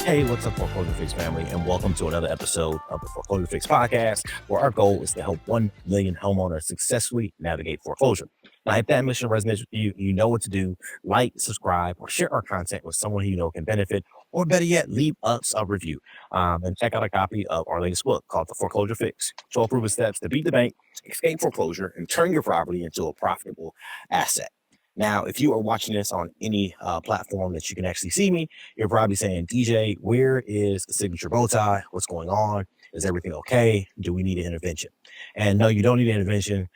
Hey, what's up, Foreclosure Fix family, and welcome to another episode of the Foreclosure Fix podcast, where our goal is to help 1 million homeowners successfully navigate foreclosure. Now, if that mission resonates with you, you know what to do. Like, subscribe, or share our content with someone who you know can benefit, or better yet, leave us a review. And check out a copy of our latest book called The Foreclosure Fix: 12 Proven Steps to Beat the Bank, Escape Foreclosure, and Turn Your Property into a Profitable Asset. Now, if you are watching this on any platform that you can actually see me, you're probably saying, DJ, where is the signature bow tie? What's going on? Is everything okay? Do we need an intervention? And no, you don't need an intervention.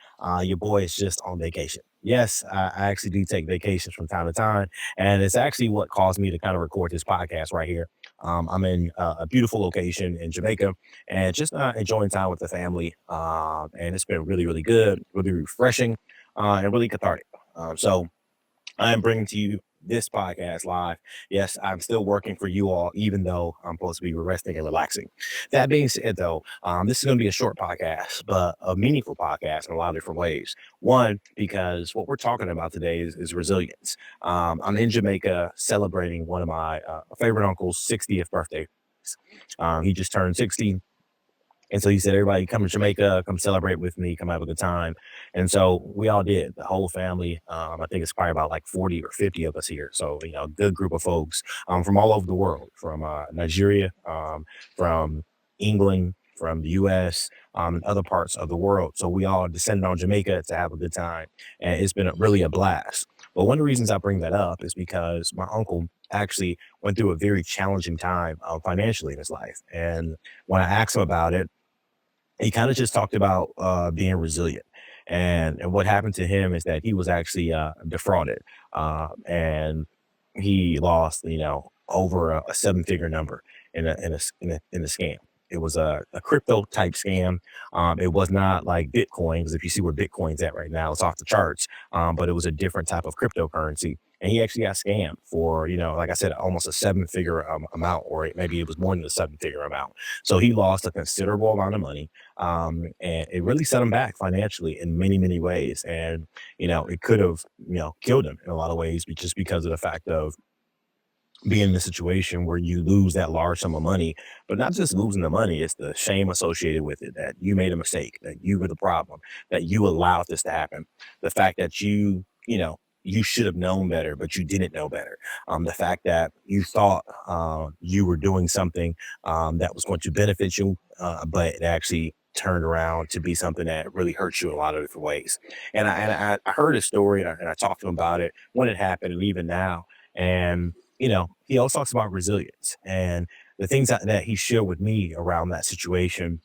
Your boy is just on vacation. Yes, I actually do take vacations from time to time. And it's actually what caused me to kind of record this podcast right here. I'm in a beautiful location in Jamaica and just enjoying time with the family. And it's been really, really good, really refreshing, and really cathartic. So I am bringing to you this podcast live. Yes, I'm still working for you all, even though I'm supposed to be resting and relaxing. That being said, though, this is going to be a short podcast, but a meaningful podcast in a lot of different ways. One, because what we're talking about today is resilience. I'm in Jamaica celebrating one of my favorite uncle's 60th birthday. He just turned 60. And so he said, everybody come to Jamaica, come celebrate with me, come have a good time. And so we all did, the whole family. I think it's probably about like 40 or 50 of us here. So, good group of folks from all over the world, from Nigeria, from England, from the US, and other parts of the world. So we all descended on Jamaica to have a good time. And it's been really a blast. But one of the reasons I bring that up is because my uncle actually went through a very challenging time financially in his life. And when I asked him about it, he kind of just talked about being resilient. And what happened to him is that he was actually defrauded, and he lost, over a 7-figure number in a scam. It was a crypto type scam. It was not like Bitcoin, because if you see where Bitcoin's at right now, it's off the charts. But it was a different type of cryptocurrency, and he actually got scammed for, like I said, almost a 7-figure amount, or maybe it was more than a 7-figure amount. So he lost a considerable amount of money, and it really set him back financially in many, many ways. And it could have killed him in a lot of ways, just because of the fact of being in a situation where you lose that large sum of money. But not just losing the money, it's the shame associated with it, that you made a mistake, that you were the problem, that you allowed this to happen. The fact that you should have known better, but you didn't know better. The fact that you thought you were doing something that was going to benefit you, but it actually turned around to be something that really hurts you in a lot of different ways. And I heard his story, and I talked to him about it when it happened, and even now. And he also talks about resilience, and the things that he shared with me around that situation,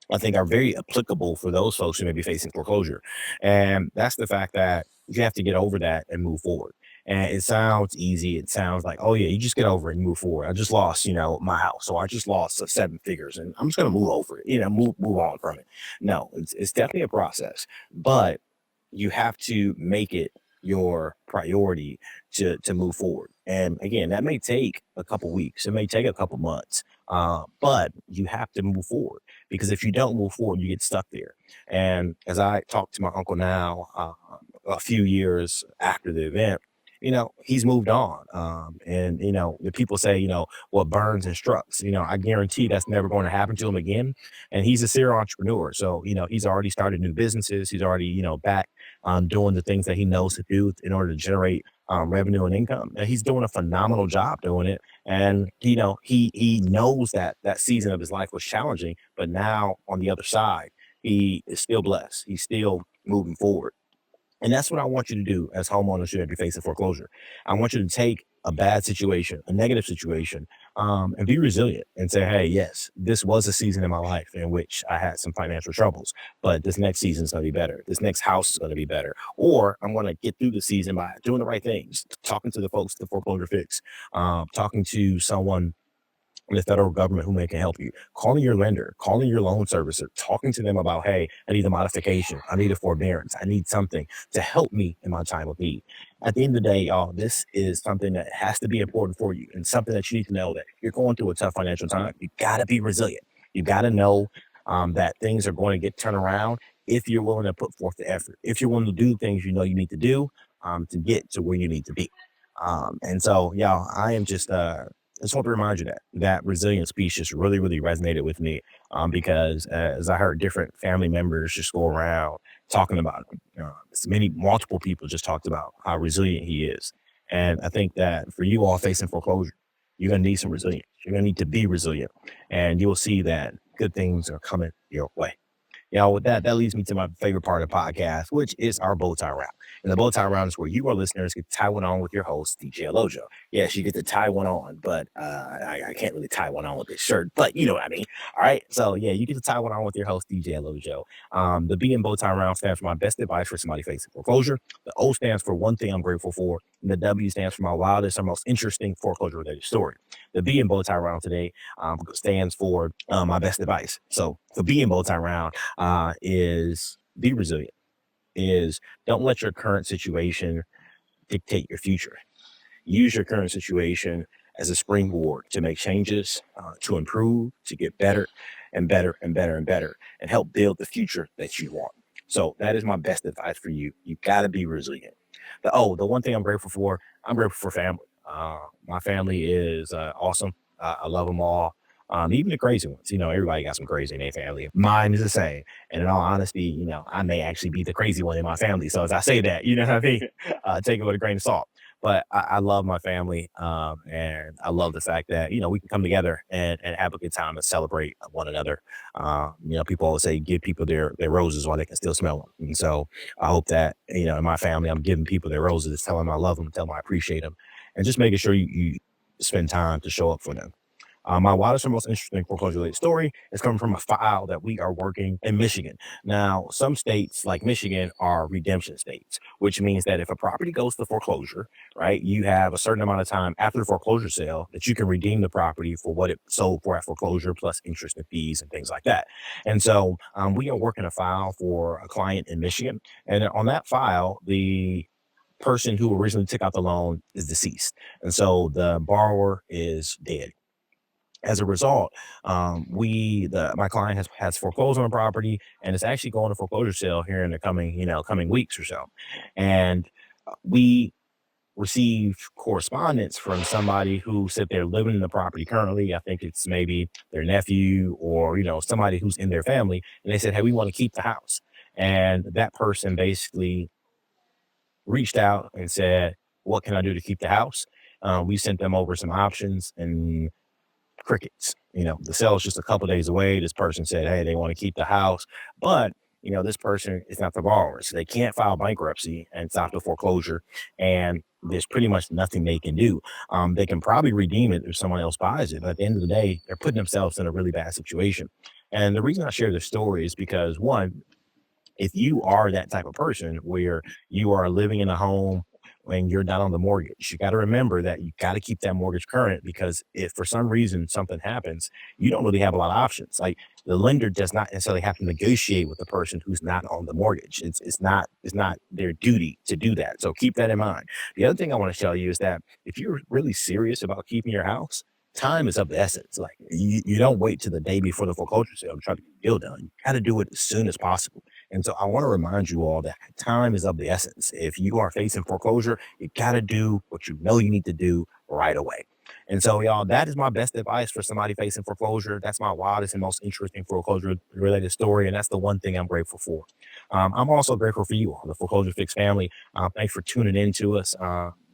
I think, are very applicable for those folks who may be facing foreclosure. And that's the fact that you have to get over that and move forward. And it sounds easy. It sounds like, oh yeah, you just get over it and move forward. I just lost, my house, or I just lost 7 figures, and I'm just gonna move over it, move on from it. No, it's definitely a process, but you have to make it your priority to move forward. And again, that may take a couple weeks, it may take a couple months, but you have to move forward, because if you don't move forward, you get stuck there. And as I talk to my uncle now, a few years after the event, he's moved on. And the people say, what burns instructs. I guarantee that's never going to happen to him again. And he's a serial entrepreneur, so he's already started new businesses. He's already back doing the things that he knows to do in order to generate revenue and income. And he's doing a phenomenal job doing it. And he knows that that season of his life was challenging, but now on the other side, he is still blessed. He's still moving forward. And that's what I want you to do as homeowners who be facing foreclosure. I want you to take a bad situation, a negative situation, and be resilient and say, hey, yes, this was a season in my life in which I had some financial troubles, but this next season is going to be better. This next house is going to be better. Or I'm going to get through the season by doing the right things, talking to the folks, the Foreclosure Fix, talking to someone the federal government who may can help you, calling your lender, calling your loan servicer, talking to them about, hey, I need a modification, I need a forbearance, I need something to help me in my time of need. At the end of the day, y'all, this is something that has to be important for you, and something that you need to know, that if you're going through a tough financial time, you got to be resilient. You got to know that things are going to get turned around if you're willing to put forth the effort, if you're willing to do things you need to do to get to where you need to be. And so, y'all, I am just just want to remind you that that resilience piece just really, really resonated with me, because as I heard different family members just go around talking about him, multiple people just talked about how resilient he is. And I think that for you all facing foreclosure, you're going to need some resilience. You're going to need to be resilient, and you will see that good things are coming your way. With that, that leads me to my favorite part of the podcast, which is our bow tie round. And the bow tie round is where you, our listeners, get to tie one on with your host, DJ Olojo. Yes, you get to tie one on, but I can't really tie one on with this shirt, but you know what I mean. All right. So, yeah, you get to tie one on with your host, DJ Olojo. The B in bow tie round stands for my best advice for somebody facing foreclosure. The O stands for one thing I'm grateful for. And the W stands for my wildest or most interesting foreclosure related story. The B in bow tie round today stands for my best advice. So, the B in bow tie round is be resilient, is don't let your current situation dictate your future. Use your current situation as a springboard to make changes, to improve, to get better and better and better and better, and help build the future that you want. So that is my best advice for you. You got to be resilient. The one thing I'm grateful for family. My family is awesome. I love them all. Even the crazy ones, everybody got some crazy in their family. Mine is the same. And in all honesty, I may actually be the crazy one in my family. So as I say that, you know what I mean? Take it with a grain of salt. But I love my family, and I love the fact that we can come together and have a good time and celebrate one another. People always say give people their roses while they can still smell them, and so I hope that in my family I'm giving people their roses, telling them I love them, telling them I appreciate them, and just making sure you spend time to show up for them. My wildest and most interesting foreclosure related story is coming from a file that we are working in Michigan. Now, some states like Michigan are redemption states, which means that if a property goes to foreclosure, right, you have a certain amount of time after the foreclosure sale that you can redeem the property for what it sold for at foreclosure, plus interest and fees and things like that. And so we are working a file for a client in Michigan. And on that file, the person who originally took out the loan is deceased. And so the borrower is dead. As a result, my client has foreclosed on a property and it's actually going to foreclosure sale here in the coming weeks or so. And we received correspondence from somebody who said they're living in the property currently. I think it's maybe their nephew or somebody who's in their family, and they said, "Hey, we want to keep the house." And that person basically reached out and said, "What can I do to keep the house?" We sent them over some options, and crickets. The sale is just a couple days away. This person said, "Hey, they want to keep the house," but this person is not the borrower, so they can't file bankruptcy and stop the foreclosure. And there's pretty much nothing they can do. They can probably redeem it if someone else buys it, but at the end of the day, they're putting themselves in a really bad situation. And the reason I share this story is because one, if you are that type of person where you are living in a home when you're not on the mortgage, you got to remember that you got to keep that mortgage current, because if for some reason something happens, you don't really have a lot of options. Like, the lender does not necessarily have to negotiate with the person who's not on the mortgage. It's not their duty to do that. So keep that in mind. The other thing I want to tell you is that if you're really serious about keeping your house, time is of the essence. Like, you don't wait to the day before the foreclosure sale to try to get the deal done. You got to do it as soon as possible. And so I want to remind you all that time is of the essence. If you are facing foreclosure, you got to do what you know you need to do right away. And so, y'all, that is my best advice for somebody facing foreclosure. That's my wildest and most interesting foreclosure related story. And that's the one thing I'm grateful for. I'm also grateful for you all, the Foreclosure Fix family. Thanks for tuning in to us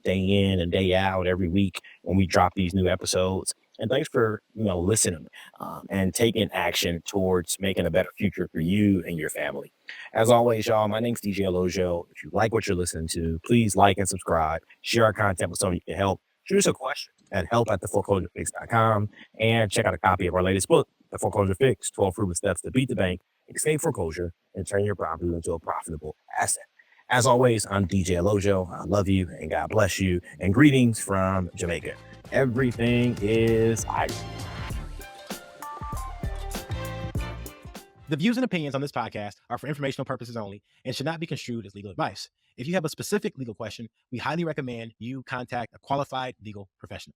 day in and day out every week when we drop these new episodes. And thanks for listening and taking action towards making a better future for you and your family. As always, y'all, my name's DJ Olojo. If you like what you're listening to, please like and subscribe. Share our content with someone you can help. Shoot us a question at help@theforeclosurefix.com, and check out a copy of our latest book, The Foreclosure Fix: 12 Proven Steps to Beat the Bank, Escape Foreclosure, and Turn Your Property into a Profitable Asset. As always, I'm DJ Olojo. I love you and God bless you. And greetings from Jamaica. Everything is Irish. The views and opinions on this podcast are for informational purposes only and should not be construed as legal advice. If you have a specific legal question, we highly recommend you contact a qualified legal professional.